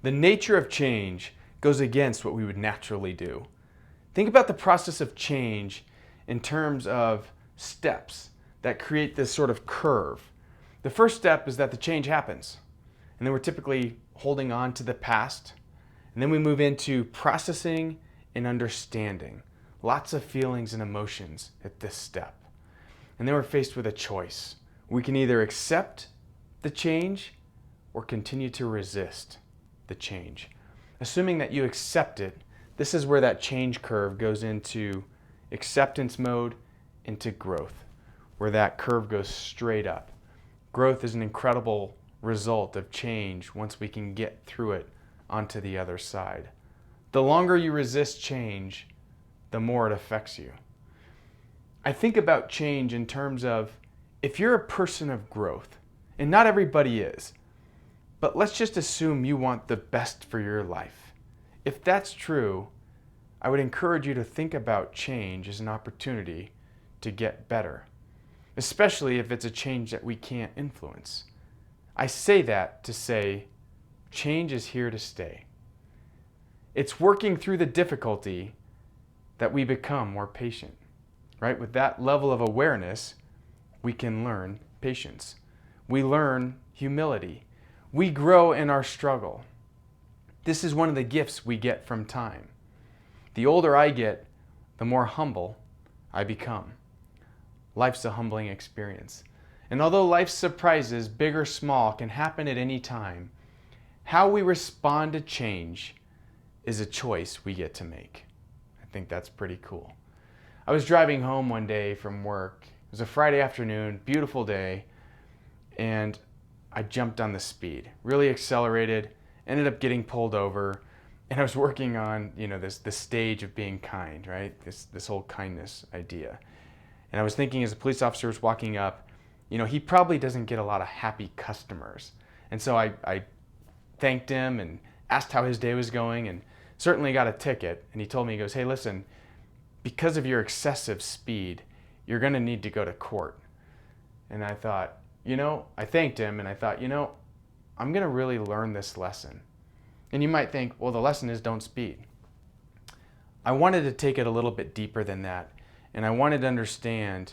The nature of change goes against what we would naturally do. Think about the process of change in terms of steps that create this sort of curve. The first step is that the change happens, and then we're typically holding on to the past, and then we move into processing and understanding. Lots of feelings and emotions at this step. And then we're faced with a choice. We can either accept the change or continue to resist the change. Assuming that you accept it, this is where that change curve goes into acceptance mode, into growth, where that curve goes straight up. Growth is an incredible result of change once we can get through it onto the other side. The longer you resist change, the more it affects you. I think about change in terms of if you're a person of growth, and not everybody is, but let's just assume you want the best for your life. If that's true, I would encourage you to think about change as an opportunity to get better, especially if it's a change that we can't influence. I say that to say change is here to stay. It's working through the difficulty that we become more patient, right? With that level of awareness, we can learn patience. We learn humility. We grow in our struggle. This is one of the gifts we get from time. The older I get, the more humble I become. Life's a humbling experience. And although life's surprises, big or small, can happen at any time, how we respond to change is a choice we get to make. I think that's pretty cool. I was driving home one day from work. It was a Friday afternoon, beautiful day, and I jumped on the speed, really accelerated, ended up getting pulled over, and I was working on, this stage of being kind, right? This whole kindness idea. And I was thinking as the police officer was walking up, he probably doesn't get a lot of happy customers. And so I thanked him and asked how his day was going and certainly got a ticket. And he told me, he goes, "Hey, listen, because of your excessive speed, you're going to need to go to court." And I thought, I thanked him and I thought, I'm going to really learn this lesson. And you might think, well, the lesson is don't speed. I wanted to take it a little bit deeper than that. And I wanted to understand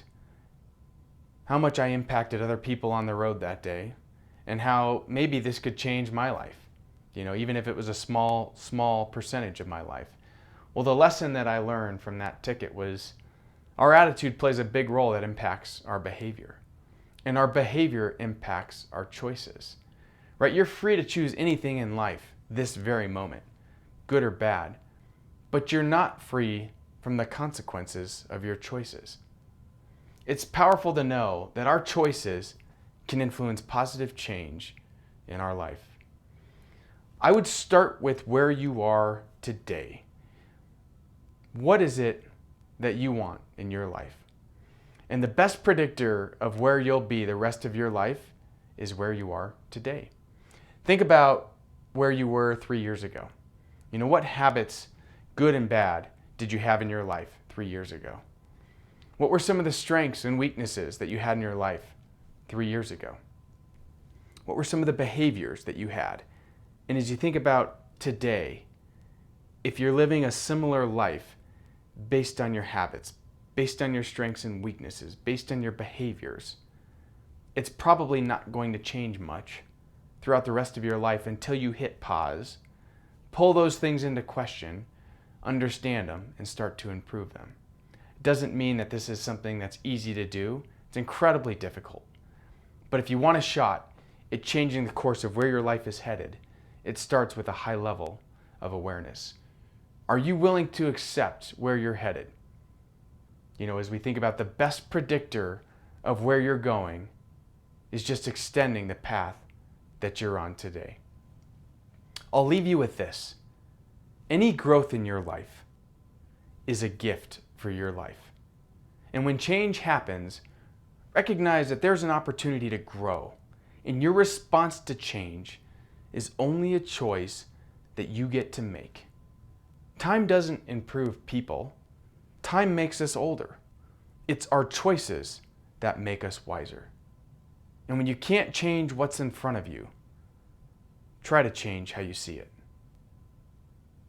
how much I impacted other people on the road that day and how maybe this could change my life, even if it was a small percentage of my life. Well, the lesson that I learned from that ticket was our attitude plays a big role that impacts our behavior. And our behavior impacts our choices, right? You're free to choose anything in life this very moment, good or bad, but you're not free from the consequences of your choices. It's powerful to know that our choices can influence positive change in our life. I would start with where you are today. What is it that you want in your life? And the best predictor of where you'll be the rest of your life is where you are today. Think about where you were 3 years ago. What habits, good and bad, did you have in your life 3 years ago? What were some of the strengths and weaknesses that you had in your life 3 years ago? What were some of the behaviors that you had? And as you think about today, if you're living a similar life based on your habits, based on your strengths and weaknesses, based on your behaviors, it's probably not going to change much throughout the rest of your life until you hit pause, pull those things into question, understand them, and start to improve them. It doesn't mean that this is something that's easy to do. It's incredibly difficult. But if you want a shot at changing the course of where your life is headed, it starts with a high level of awareness. Are you willing to accept where you're headed? As we think about the best predictor of where you're going is just extending the path that you're on today. I'll leave you with this. Any growth in your life is a gift for your life. And when change happens, recognize that there's an opportunity to grow. And your response to change is only a choice that you get to make. Time doesn't improve people. Time makes us older. It's our choices that make us wiser. And when you can't change what's in front of you, try to change how you see it.